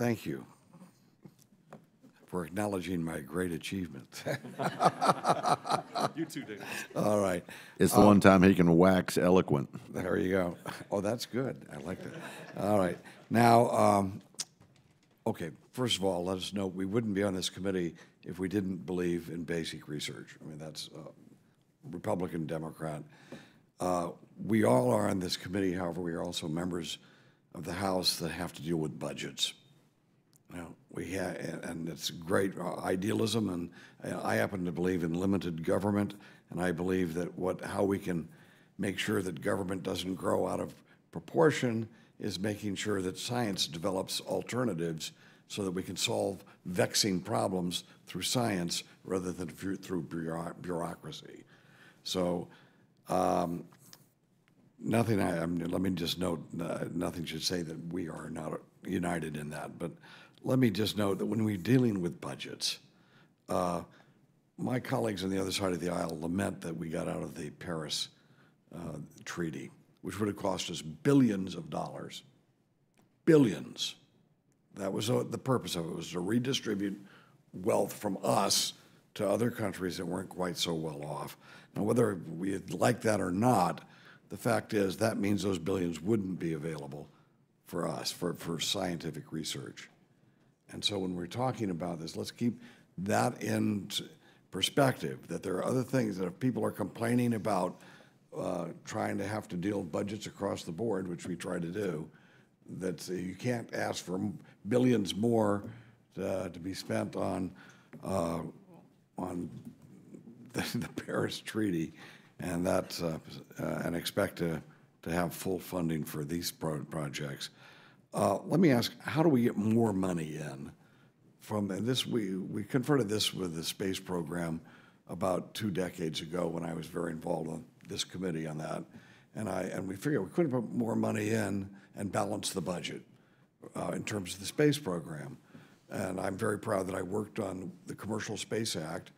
Thank you for acknowledging my great achievement. You too, David. All right. It's the one time he can wax eloquent. There you go. Oh, that's good. I like that. All right. Now, okay, first of all, let us know we wouldn't be on this committee if we didn't believe in basic research. I mean, that's Republican, Democrat. We all are on this committee, however, we are also members of the House that have to deal with budgets. Now, and it's great idealism, and I happen to believe in limited government, and I believe that how we can make sure that government doesn't grow out of proportion is making sure that science develops alternatives so that we can solve vexing problems through science rather than through bureaucracy. So let me just note, nothing should say that we are not united in that, but let me just note that when we're dealing with budgets, my colleagues on the other side of the aisle lament that we got out of the Paris Treaty, which would have cost us billions of dollars. Billions. That was the purpose of it, was to redistribute wealth from us to other countries that weren't quite so well off. Now, whether we like that or not, the fact is that means those billions wouldn't be available for us, for scientific research. And so when we're talking about this, let's keep that in perspective, that there are other things that if people are complaining about trying to have to deal with budgets across the board, which we try to do, that you can't ask for billions more to be spent on the Paris Treaty, and that's and expect to have full funding for these projects. Let me ask, how do we get more money in from this? We confronted this with the space program about 2 decades ago when I was very involved on this committee on that, and we figured we couldn't put more money in and balance the budget in terms of the space program. And I'm very proud that I worked on the Commercial Space Act,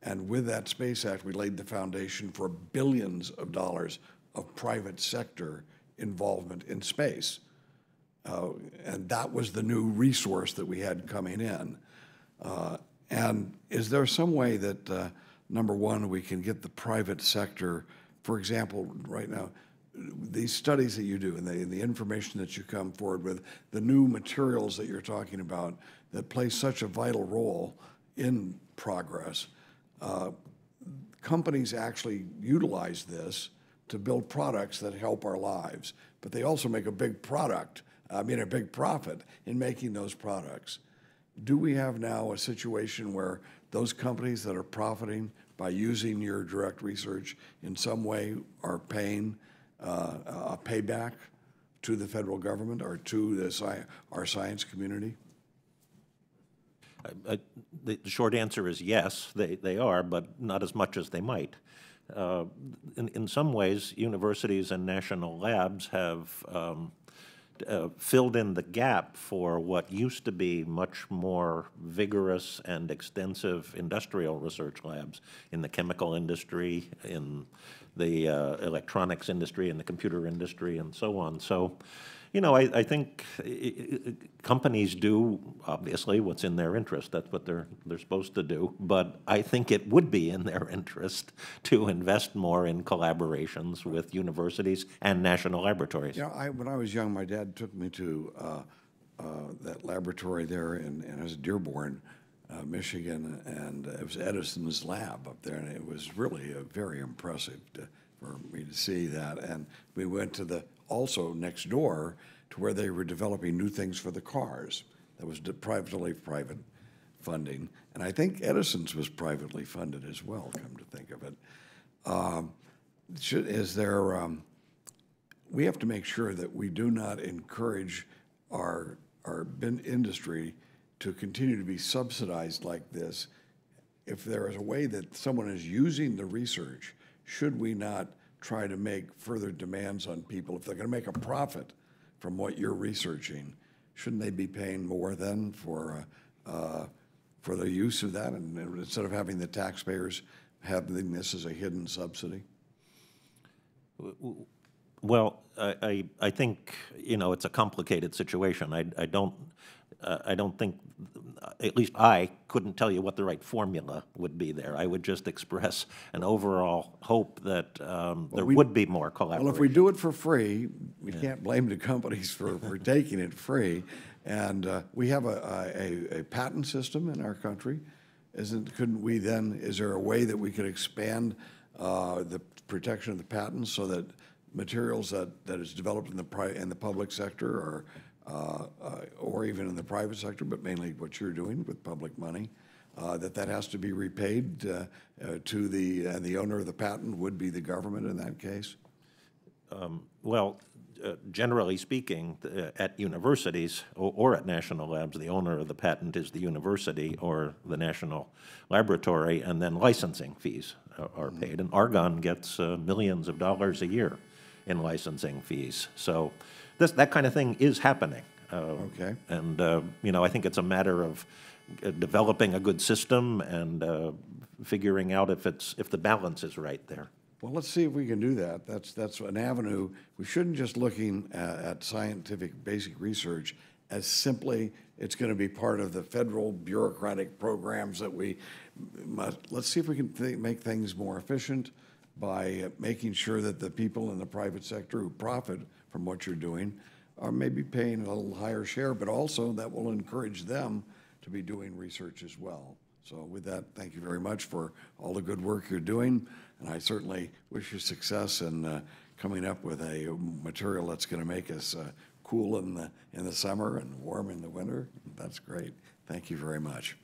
and with that Space Act, we laid the foundation for billions of dollars of private sector involvement in space. And that was the new resource that we had coming in. And is there some way that, number one, we can get the private sector, for example, right now, these studies that you do and the information that you come forward with, the new materials that you're talking about that play such a vital role in progress, companies actually utilize this to build products that help our lives, but they also make a big profit in making those products. Do we have now a situation where those companies that are profiting by using your direct research in some way are paying a payback to the federal government or to our science community? The short answer is yes, they are, but not as much as they might. In some ways, universities and national labs have filled in the gap for what used to be much more vigorous and extensive industrial research labs in the chemical industry, in the electronics industry, in the computer industry, and so on. So, you know, I think companies do, obviously, what's in their interest. That's what they're supposed to do. But I think it would be in their interest to invest more in collaborations with universities and national laboratories. You know, when I was young, my dad took me to that laboratory there in Dearborn, Michigan, and it was Edison's lab up there, and it was really very impressive for me to see that. And we went to also next door to where they were developing new things for the cars. That was private funding. And I think Edison's was privately funded as well, come to think of it. We have to make sure that we do not encourage our industry to continue to be subsidized like this. If there is a way that someone is using the research, should we not try to make further demands on people? If they're going to make a profit from what you're researching, shouldn't they be paying more then for the use of that, and instead of having the taxpayers having this as a hidden subsidy? Well, I think, you know, it's a complicated situation. I don't I don't think, at least I couldn't tell you what the right formula would be there. I would just express an overall hope that there would be more collaboration. Well, if we do it for free, we can't blame the companies for taking it free. And we have a patent system in our country. Couldn't we then, is there a way that we could expand the protection of the patents so that materials that is developed in the public sector or even in the private sector, but mainly what you're doing with public money, that has to be repaid to the owner of the patent would be the government in that case? Well, generally speaking, at universities or at national labs, the owner of the patent is the university or the national laboratory, and then licensing fees are paid. And Argonne gets millions of dollars a year in licensing fees. So that kind of thing is happening. Okay. And, I think it's a matter of developing a good system and figuring out if the balance is right there. Well, let's see if we can do that. That's an avenue. We shouldn't just looking at scientific basic research as simply it's going to be part of the federal bureaucratic programs that we must. Let's see if we can make things more efficient by making sure that the people in the private sector who profit from what you're doing are maybe paying a little higher share, but also that will encourage them to be doing research as well. So with that, thank you very much for all the good work you're doing, and I certainly wish you success in coming up with a material that's going to make us cool in the summer and warm in the winter. That's great. Thank you very much.